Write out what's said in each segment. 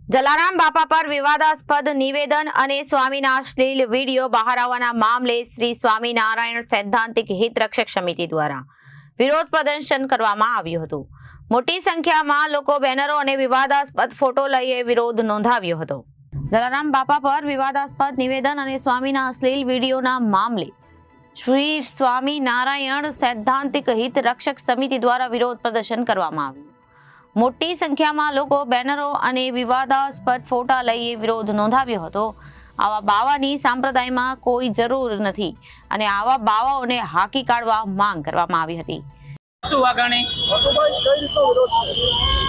જલારામ બાપા પર વિવાદાસ્પદ નિવેદન અને સ્વામીના અશ્લીલ વિડીયો બહાર આવવાના મામલે શ્રી સ્વામિનારાયણ સૈદ્ધાંતિક હિત રક્ષક સમિતિ દ્વારા વિરોધ પ્રદર્શન કરવામાં આવ્યું હતું। મોટી સંખ્યામાં લોકો બેનરો અને વિવાદાસ્પદ ફોટો લઈને વિરોધ નોંધાવ્યો હતો। જલારામ બાપા પર વિવાદાસ્પદ નિવેદન અને સ્વામીના અશ્લીલ વિડીયોના મામલે શ્રી સ્વામિનારાયણ સૈદ્ધાંતિક હિત રક્ષક સમિતિ દ્વારા વિરોધ પ્રદર્શન કરવામાં આવ્યું। મોટી સંખ્યામાં લોકો બેનરો અને વિવાદાસ્પદ ફોટા લઈ વિરોધ નોંધાવ્યો હતો। આવા બાવાની સંપ્રદાયમાં કોઈ જરૂર નથી અને આવા બાવાઓને હાંકી કાઢવા માંગ કરવામાં આવી હતી।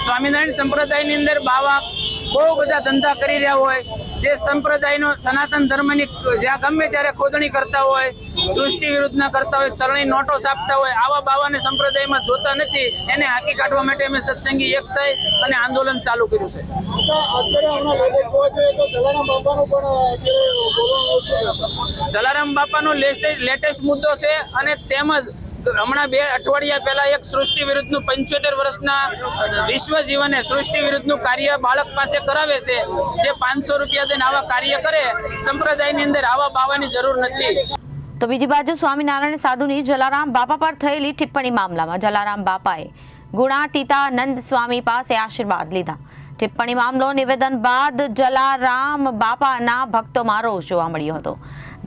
સ્વામિનારાયણ સંપ્રદાયની અંદર બાવા બહુ બધા ધંધા કરી રહ્યા હોય, જે સંપ્રદાયનો સનાતન ધર્મની જ્યાં ગમે ત્યારે ખોદણી કરતા હોય, સૃષ્ટિ વિરુદ્ધના કરતા હોય, ચલણી નોટો છાપતા હોય, આવા બાવાને સંપ્રદાયમાં જોતા નથી। એને હાંકી કાઢવા માટે અમે સત્સંગી એક થઈ અને આંદોલન ચાલુ કર્યું છે। જલારામ બાપાનો લેટેસ્ટ મુદ્દો છે અને તેમજ હમણાં 2 અઠવાડિયા પહેલા એક સૃષ્ટિ વિરુદ્ધનું 75 વર્ષના વિશ્વ જીવને સૃષ્ટિ વિરુદ્ધનું કાર્ય બાળક પાસે કરાવે છે, જે 500 રૂપિયા દઈને આવા કાર્ય કરે। સંપ્રદાયની અંદર આવા બાવાની જરૂર નથી। તો બીજી બાજુ સ્વામિનારાયણ સાધુની જલારામ બાપા પર થયેલી ટિપ્પણી મામલામાં જલારામ બાપાએ ગુણાતીતાનંદ સ્વામી પાસે આશીર્વાદ લીધા। ટિપ્પણી મામલો નિવેદન બાદ જલારામ બાપાના ભક્તોમાં રોષ જોવા મળ્યો હતો।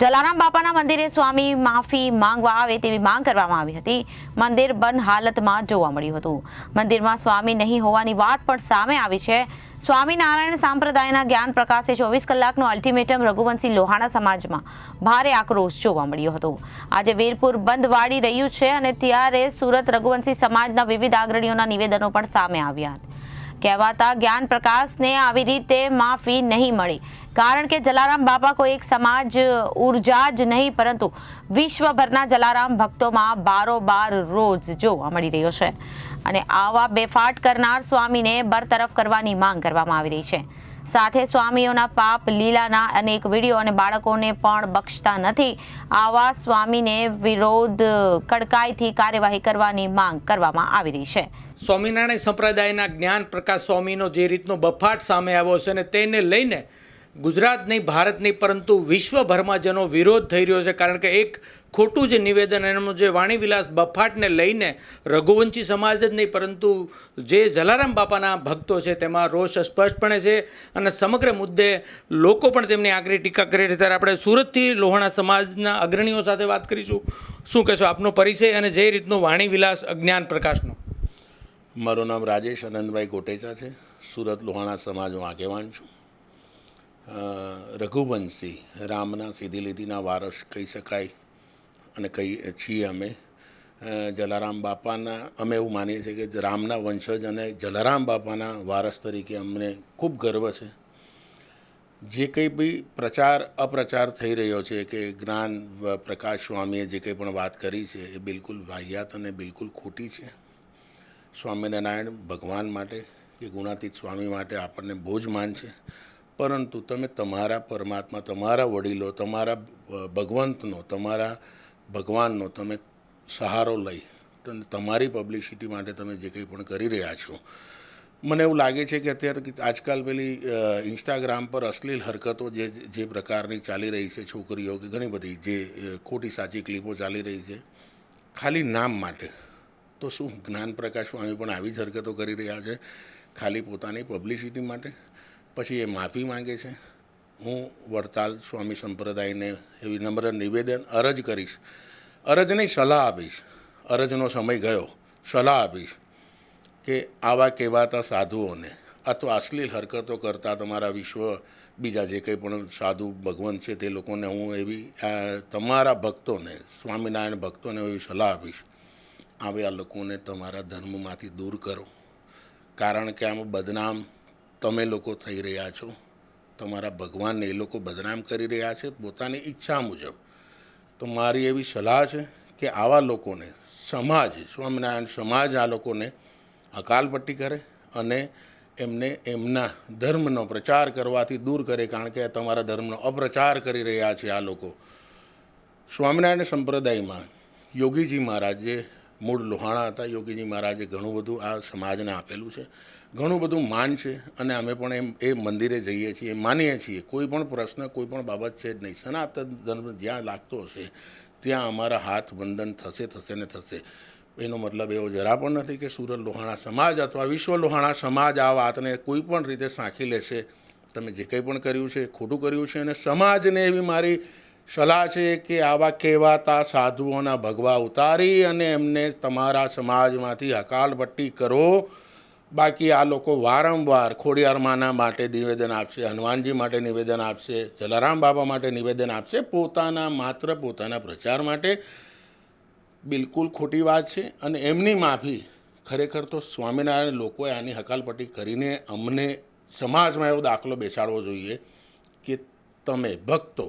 જલારામ બાપાના મંદિરે સ્વામી માફી માંગવા આવે તેવી માંગ કરવામાં આવી હતી। મંદિર બંધ હાલતમાં જોવા મળ્યું હતું। મંદિરમાં સ્વામી નહીં હોવાની વાત પણ સામે આવી છે। સ્વામિનારાયણ સંપ્રદાયના જ્ઞાન પ્રકાશે 24 કલાકનો અલ્ટિમેટમ રઘુવંશી લોહાણા સમાજમાં ભારે આક્રોશ જોવા મળ્યો હતો। આજે વીરપુર બંધ વાળી રહ્યું છે અને ત્યારે સુરત રઘુવંશી સમાજના વિવિધ અગ્રણીઓના નિવેદનો પણ સામે આવ્યા હતા। કહેવાતા જ્ઞાન પ્રકાશને આવી રીતે માફી નહીં મળે, કારણ કે જલારામ બાપા કોઈ એક સમાજ ઉર્જા જ નહીં પરંતુ વિશ્વભરના જલારામ ભક્તોમાં બારોબાર રોજ જોવા મળી રહ્યો છે અને આવા બેફાટ કરનાર સ્વામીને બરતરફ કરવાની માંગ કરવામાં આવી રહી છે। સાથે સ્વામીઓના પાપ લીલાના અનેક વિડીયો અને બાળકોને પણ બક્ષતા નથી। આવા સ્વામીને વિરોધ કડકાઈથી કાર્યવાહી કરવાની માંગ કરવામાં આવી રહી છે। સ્વામિનારાયણ સંપ્રદાયના જ્ઞાન પ્રકાશ સ્વામીનો જે રીતનો બફાટ સામે આવ્યો છે અને તેને લઈને ગુજરાત નહીં, ભારત નહીં પરંતુ વિશ્વભરમાં જેનો વિરોધ થઈ રહ્યો છે, કારણ કે એક ખોટું જે નિવેદન એનું જે વાણીવિલાસ બફાટને લઈને રઘુવંશી સમાજ જ નહીં પરંતુ જે જલારામ બાપાના ભક્તો છે તેમાં રોષ સ્પષ્ટપણે છે અને સમગ્ર મુદ્દે લોકો પણ તેમની આકરી ટીકા કરી રહ્યા છે। ત્યારે આપણે સુરતથી લોહાણા સમાજના અગ્રણીઓ સાથે વાત કરીશું। શું કહેશો, આપનો પરિચય અને જે રીતનો વાણીવિલાસ અજ્ઞાન પ્રકાશનો? મારું નામ રાજેશ અનંતભાઈ કોટેચા છે। સુરત લોહાણા સમાજ હું આગેવાન છું। રઘુવંશી રામના સીધી લીટીના વારસ કહી શકાય અને કહીએ છીએ અમે। જલારામ બાપાના અમે એવું માનીએ છીએ કે રામના વંશજ અને જલારામ બાપાના વારસ તરીકે અમને ખૂબ ગર્વ છે। જે કંઈ બી પ્રચાર અપ્રચાર થઈ રહ્યો છે કે જ્ઞાન પ્રકાશ સ્વામીએ જે કંઈ પણ વાત કરી છે એ બિલકુલ વાહિયાત અને બિલકુલ ખોટી છે। સ્વામિનારાયણ ભગવાન માટે કે ગુણાતીત સ્વામી માટે આપણને બહુ જ માન છે, પરંતુ તમે તમારા પરમાત્મા, તમારા વડીલો, તમારા ભગવંતનો, તમારા ભગવાનનો તમે સહારો લઈ તમારી પબ્લિસિટી માટે તમે જે કંઈ પણ કરી રહ્યા છો, મને એવું લાગે છે કે અત્યારે આજકાલ પેલી ઇન્સ્ટાગ્રામ પર અશ્લીલ હરકતો જે પ્રકારની ચાલી રહી છે, છોકરીઓ કે ઘણી બધી જે ખોટી સાચી ક્લિપો ચાલી રહી છે ખાલી નામ માટે, તો શું જ્ઞાન પ્રકાશ સ્વામી પણ આવી જ હરકતો કરી રહ્યા છે ખાલી પોતાની પબ્લિસિટી માટે? પછી એ માફી માંગે છે। હું વડતાલ સ્વામી સંપ્રદાયને એવી નમ્ર નિવેદન અરજ કરીશ, અરજ નહીં સલાહ આપીશ, અરજનો સમય ગયો, સલાહ આપીશ કે આવા કહેવાતા સાધુઓને અથવા અશ્લીલ હરકતો કરતા તમારા બીજા જે કંઈ પણ સાધુ ભગવંત છે તે લોકોને હું એવી તમારા ભક્તોને, સ્વામિનારાયણ ભક્તોને એવી સલાહ આપીશ, આવા લોકોને તમારા ધર્મમાંથી દૂર કરો, કારણ કે આમાં બદનામ તમે લોકો થઈ રહ્યા છો। તમારા ભગવાનને એ લોકો બદનામ કરી રહ્યા છે પોતાની ઈચ્છા મુજબ। તો મારી એવી સલાહ છે કે આવા લોકોને સમાજ, સ્વામિનારાયણ સમાજ આ લોકોને હકાલપટ્ટી કરે અને એમને એમના ધર્મનો પ્રચાર કરવાથી દૂર કરે, કારણ કે તમારા ધર્મનો અપ્રચાર કરી રહ્યા છે આ લોકો। સ્વામિનારાયણ સંપ્રદાયમાં યોગીજી મહારાજ જે મૂળ લોહાણા હતા. યોગીજી મહારાજે ઘણું બધું આ સમાજને આપેલું છે, ઘણું બધું માન છે અને અમે પણ એ મંદિરે જઈએ છીએ, માનીએ છીએ. કોઈ પણ પ્રશ્ન, કોઈ પણ બાબત છે જ નહીં. સનાતન ધર્મ જ્યાં લાગતો હશે ત્યાં અમારા હાથ વંદન થશે ને થશે. એનો મતલબ એવો જરા પણ નથી કે સુરત લોહાણા સમાજ અથવા વિશ્વ લોહાણા સમાજ આ વાતને કોઈ પણ રીતે સાંખી લેશે. તમે જે કંઈ પણ કર્યું છે ખોટું કર્યું છે. અને સમાજને એવી મારી સલાહ છે કે આવા કહેવાતા સાધુઓના ભગવા ઉતારી અને એમને તમારા સમાજમાંથી હકાલપટ્ટી કરો. બાકી આ લોકો વારંવાર ખોડિયારમાંના માટે નિવેદન આપશે, હનુમાનજી માટે નિવેદન આપશે, જલારામ બાબા માટે નિવેદન આપશે, માત્ર પોતાના પ્રચાર માટે. બિલકુલ ખોટી વાત છે. અને એમની માફી ખરેખર તો સ્વામિનારાયણ લોકોએ આની હકાલપટ્ટી કરીને અમને સમાજમાં એવો દાખલો બેસાડવો જોઈએ કે તમે ભક્તો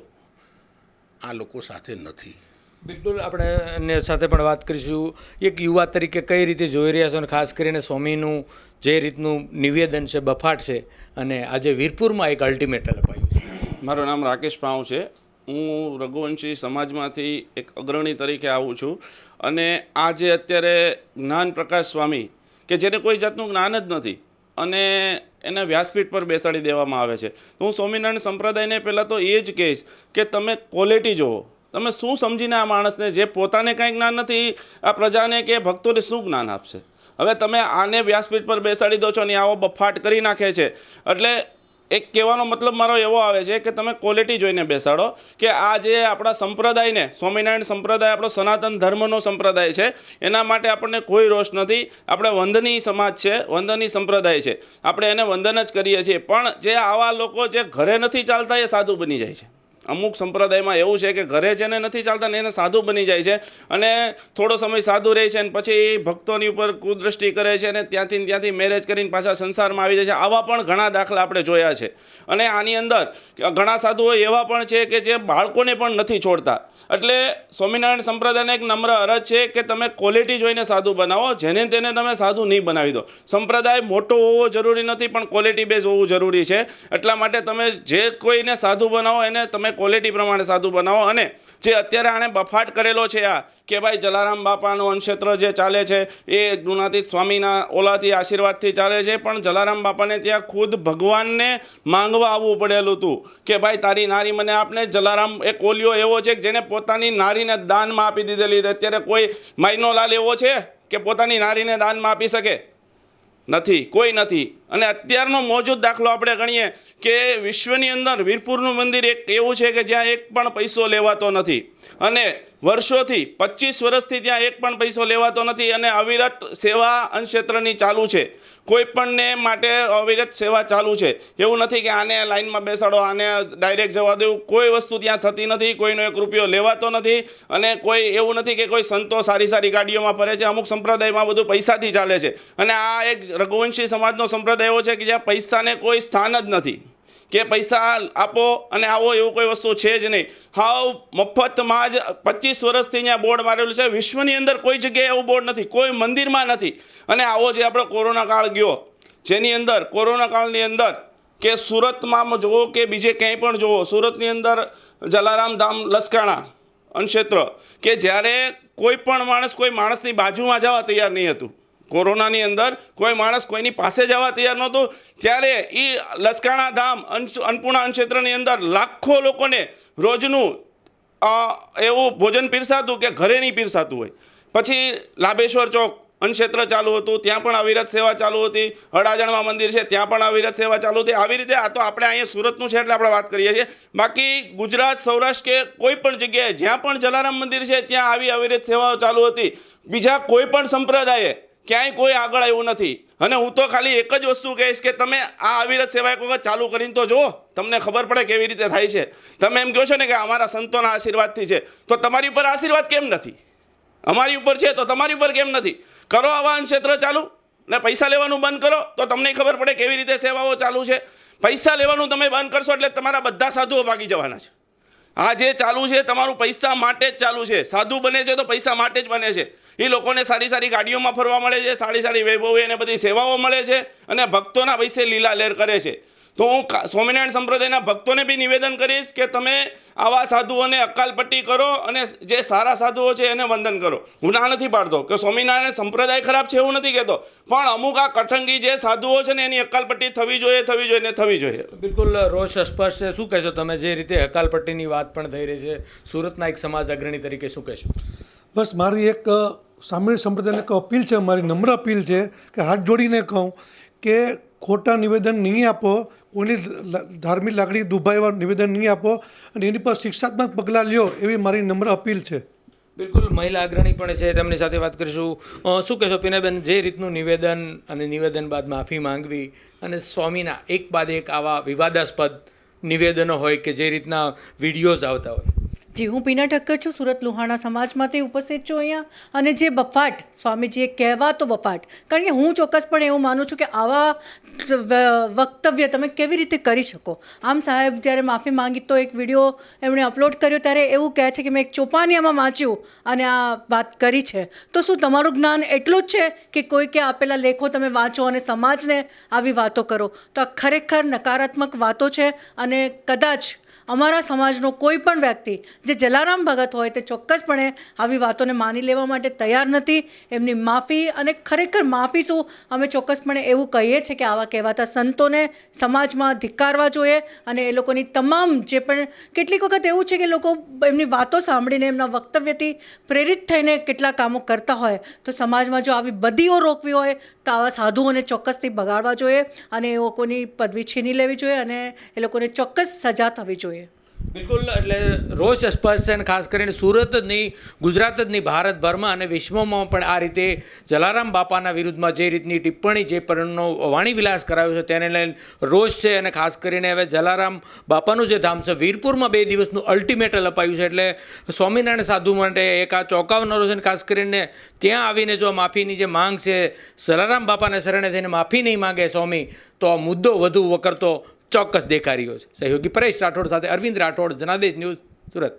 આ લોકો સાથે નથી. બિલકુલ, આપણે અન્ય સાથે પણ વાત કરીશું. એક યુવા તરીકે કઈ રીતે જોઈ રહ્યા છો અને ખાસ કરીને સ્વામીનું જે રીતનું નિવેદન છે, બફાટ છે, અને આજે વીરપુરમાં એક અલ્ટિમેટમ અપાયું છે. મારું નામ રાકેશ પાઉ છે. હું રઘુવંશી સમાજમાંથી એક અગ્રણી તરીકે આવું છું. અને આ જે અત્યારે જ્ઞાન પ્રકાશ સ્વામી કે જેને કોઈ જાતનું જ્ઞાન જ નથી અને એને વ્યાસપીઠ પર બેસાડી દેવામાં આવે છે, તો હું સ્વામિનારાયણ સંપ્રદાયને પહેલાં તો એ જ કહીશ કે તમે ક્વોલિટી જુઓ. તમે શું સમજીને આ માણસને, જે પોતાને કાંઈ જ્ઞાન નથી, આ પ્રજાને કે ભક્તોને શું જ્ઞાન આપશે? હવે તમે આને વ્યાસપીઠ પર બેસાડી દો છો અને આવો બફાટ કરી નાખે છે. એટલે એક કહેવાનો મતલબ મારો એવો આવે છે કે તમે ક્વોલિટી જોઈને બેસાડો કે આ જે આપણા સંપ્રદાયને, સ્વામિનારાયણ સંપ્રદાય આપણો સનાતન ધર્મનો સંપ્રદાય છે, એના માટે આપણને કોઈ રોષ નથી. આપણે વંદનીય સમાજ છે, વંદનીય સંપ્રદાય છે, આપણે એને વંદન જ કરીએ છીએ. પણ જે આવા લોકો જે ઘરે નથી ચાલતા એ સાધુ બની જાય છે. અમુક સંપ્રદાયમાં એવું છે કે ઘરે જેને નથી ચાલતા ને એને સાધુ બની જાય છે અને થોડો સમય સાધુ રહે છે અને પછી ભક્તોની ઉપર કુદૃષ્ટિ કરે છે અને ત્યાંથી મેરેજ કરીને પાછા સંસારમાં આવી જાય છે. આવા પણ ઘણા દાખલા આપણે જોયા છે. અને આની અંદર ઘણા સાધુઓ એવા પણ છે કે જે બાળકોને પણ નથી છોડતા. એટલે સ્વામિનારાયણ સંપ્રદાયને એક નમ્ર અરજ છે કે તમે ક્વોલિટી જોઈને સાધુ બનાવો, જેને તેને તમે સાધુ નહીં બનાવી દો. સંપ્રદાય મોટો હોવો જરૂરી નથી, પણ ક્વોલિટી બેઝ હોવું જરૂરી છે. એટલા માટે તમે જે કોઈને સાધુ બનાવો એને તમે ક્વોલિટી પ્રમાણે સાધુ બનાવો. અને જે અત્યારે આણે બફાટ કરેલો છે આ કે ભાઈ જલારામ બાપાનું અન્નક્ષેત્ર જે ચાલે છે એ ગુણાતીત સ્વામીના ઓલાથી આશીર્વાદથી ચાલે છે, પણ જલારામ બાપાને ત્યાં ખુદ ભગવાનને માંગવા આવવું પડેલું હતું કે ભાઈ તારી નારી મને આપને. જલારામ એક ઓલિયો એવો છે કે જેને પોતાની નારીને દાનમાં આપી દીધેલી. અત્યારે કોઈ માઈનો લાલ એવો છે કે પોતાની નારીને દાનમાં આપી શકે? નથી, કોઈ નથી. અને અત્યારનો મોજૂદ દાખલો આપણે ગણીએ કે વિશ્વની અંદર વીરપુરનું મંદિર એક એવું છે કે જ્યાં એક પણ પૈસો લેવાતો નથી. અને વર્ષોથી 25 વર્ષથી ત્યાં એક પણ પૈસો લેવાતો નથી. અને અવિરત સેવા અન્નક્ષેત્રની ચાલુ છે. કોઈ પણને માટે અવિરત સેવા ચાલુ છે. એવું નથી કે આને લાઈનમાં બેસાડો, આને ડાયરેક્ટ જવા દેવું. કોઈ વસ્તુ ત્યાં થતી નથી. કોઈનો 1 રૂપિયો લેવાતો નથી. અને કોઈ એવું નથી કે કોઈ સંતો સારી ગાડીઓમાં ફરે છે. અમુક સંપ્રદાયમાં બધું પૈસાથી ચાલે છે. અને આ એક રઘુવંશી સમાજનો સંપ્રદાય એવો છે કે જ્યાં પૈસાને કોઈ સ્થાન જ નથી કે પૈસા આપો અને આવો, એવું કોઈ વસ્તુ છે જ નહીં. હાવ મફતમાં જ 25 વર્ષથી અહીંયા બોર્ડ મારેલું છે. વિશ્વની અંદર કોઈ જગ્યાએ એવું બોર્ડ નથી, કોઈ મંદિરમાં નથી. અને આવો જે આપણો કોરોના કાળ ગયો, જેની અંદર કોરોના કાળની અંદર કે સુરતમાં જુઓ કે બીજે ક્યાંય પણ જુઓ, સુરતની અંદર જલારામ ધામ લસકાણા અન્નક્ષેત્ર કે જ્યારે કોઈ પણ માણસ કોઈ માણસની બાજુમાં જવા તૈયાર નહીં હતું. કોરોનાની અંદર કોઈ માણસ કોઈની પાસે જવા તૈયાર નહોતું. ત્યારે એ લસકાણા ધામ અન્નપૂર્ણા અન્નક્ષેત્રની અંદર લાખો લોકોને રોજનું એવું ભોજન પીરસાતું કે ઘરે નહીં પીરસાતું હોય. પછી લાભેશ્વર ચોક અન્નક્ષેત્ર ચાલુ હતું, ત્યાં પણ અવિરત સેવા ચાલુ હતી. અડાજણમાં મંદિર છે, ત્યાં પણ અવિરત સેવા ચાલુ હતી. આવી રીતે આ તો આપણે અહીંયા સુરતનું છે એટલે આપણે વાત કરીએ છીએ. બાકી ગુજરાત, સૌરાષ્ટ્ર કે કોઈ પણ જગ્યાએ જ્યાં પણ જલારામ મંદિર છે ત્યાં આવી અવિરત સેવાઓ ચાલુ હતી. બીજા કોઈ પણ સંપ્રદાયે ક્યાંય કોઈ આગળ આવ્યું નથી. અને હું તો ખાલી એક જ વસ્તુ કહીશ કે તમે આ અવિરત સેવા એક વખત ચાલુ કરીને તો જુઓ, તમને ખબર પડે કેવી રીતે થાય છે. તમે એમ કહો છો ને કે અમારા સંતોના આશીર્વાદથી છે, તો તમારી ઉપર આશીર્વાદ કેમ નથી? અમારી ઉપર છે તો તમારી ઉપર કેમ નથી? કરો આવા ક્ષેત્ર ચાલુ ને પૈસા લેવાનું બંધ કરો તો તમને ખબર પડે કેવી રીતે સેવાઓ ચાલુ છે. પૈસા લેવાનું તમે બંધ કરશો એટલે તમારા બધા સાધુઓ ભાગી જવાના છે. આ જે ચાલુ છે તમારું પૈસા માટે જ ચાલુ છે. સાધુ બને છે તો પૈસા માટે જ બને છે. એ લોકોને સારી ગાડીઓમાં ફરવા મળે છે, સારી વૈભવી અને બધી સેવાઓ મળે છે અને ભક્તોના પૈસે લીલા લહેર કરે છે. તો હું સ્વામિનારાયણ સંપ્રદાયના ભક્તોને બી નિવેદન કરીશ કે તમે આવા સાધુઓને અકાલપટ્ટી કરો અને જે સારા સાધુઓ છે એને વંદન કરો. હું ના નથી પાડતો કે સ્વામિનારાયણ સંપ્રદાય ખરાબ છે એવું નથી કહેતો, પણ અમુક આ કઠંગી જે સાધુઓ છે ને એની અકાલપટ્ટી થવી જોઈએ. બિલકુલ રોષ સ્પર્શ છે. શું કહેશો તમે? જે રીતે હકાલપટ્ટીની વાત પણ થઈ રહી છે, સુરતના એક સમાજ અગ્રણી તરીકે શું કહેશો? બસ મારી એક સામેલ સંપ્રદાયને એક અપીલ છે, મારી નમ્ર અપીલ છે કે હાથ જોડીને કહું કે ખોટા નિવેદન નહીં આપો, કોઈની ધાર્મિક લાગણી દુભાય એવા નિવેદન નહીં આપો અને એની પર શિક્ષાત્મક પગલાં લ્યો, એવી મારી નમ્ર અપીલ છે. બિલકુલ મહિલા અગ્રણી પણ છે, તેમની સાથે વાત કરીશું. શું કહેશો પીનાબેન, જે રીતનું નિવેદન અને નિવેદન બાદ માફી માંગવી અને સ્વામીના એક બાદ એક આવા વિવાદાસ્પદ નિવેદનો હોય કે જે રીતના વિડીયોઝ આવતા હોય? જી, હું પીના ઠક્કર છું, સુરત લુહાણા સમાજમાંથી ઉપસ્થિત છું અહીંયા. અને જે બફાટ સ્વામીજીએ કહેવાતો બફાટ, કારણ કે હું ચોક્કસપણે એવું માનું છું કે આવા વક્તવ્ય તમે કેવી રીતે કરી શકો. આમ સાહેબ જ્યારે માફી માંગી તો એક વિડીયો એમણે અપલોડ કર્યો ત્યારે એવું કહે છે કે મેં એક ચોપાનિયામાં વાંચ્યું અને આ વાત કરી છે. તો શું તમારું જ્ઞાન એટલું જ છે કે કોઈ કે આપેલા લેખો તમે વાંચો અને સમાજને આવી વાતો કરો? તો આ ખરેખર નકારાત્મક વાતો છે અને કદાચ અમારા સમાજનો કોઈ પણ વ્યક્તિ જે જલારામ ભગત હોય તે ચોક્કસપણે આવી વાતોને માની લેવા માટે તૈયાર નથી. એમની માફી, અને ખરેખર માફી શું, અમે ચોક્કસપણે એવું કહીએ છીએ કે આવા કહેવાતા સંતોને સમાજમાં ધિક્કારવા જોઈએ અને એ લોકોની તમામ જે પણ, કેટલીક વખત એવું છે કે લોકો એમની વાતો સાંભળીને એમના વક્તવ્યથી પ્રેરિત થઈને કેટલા કામો કરતા હોય, તો સમાજમાં જો આવી બદીઓ રોકવી હોય તો આવા સાધુઓને ચોક્કસથી બગાડવા જોઈએ અને એ લોકોની પદવી છીની લેવી જોઈએ અને એ લોકોને ચોક્કસ સજા થવી જોઈએ. બિલકુલ, એટલે રોષ સ્પર્શ છે અને ખાસ કરીને સુરત જ નહીં, ગુજરાત જ નહીં, ભારતભરમાં અને વિશ્વમાં પણ આ રીતે જલારામ બાપાના વિરુદ્ધમાં જે રીતની ટિપ્પણી, જે પરનો વાણી વિલાસ કરાયો છે તેને લઈને રોષ છે. અને ખાસ કરીને હવે જલારામ બાપાનું જે ધામ છે વીરપુરમાં 2 દિવસનું અલ્ટિમેટલ અપાયું છે, એટલે સ્વામિનારાયણ સાધુ માટે એક આ ચોંકાવનારો છે. ખાસ કરીને ત્યાં આવીને જો માફીની જે માંગ છે, જલારામ બાપાને શરણે થઈને માફી નહીં માગે સ્વામી, તો આ મુદ્દો વધુ વકરતો ચોક્કસ દેખાઈ રહ્યો છે. સહયોગી પરેશ રાઠોડ સાથે અરવિંદ રાઠોડ, જનાદેશ ન્યૂઝ, સુરત.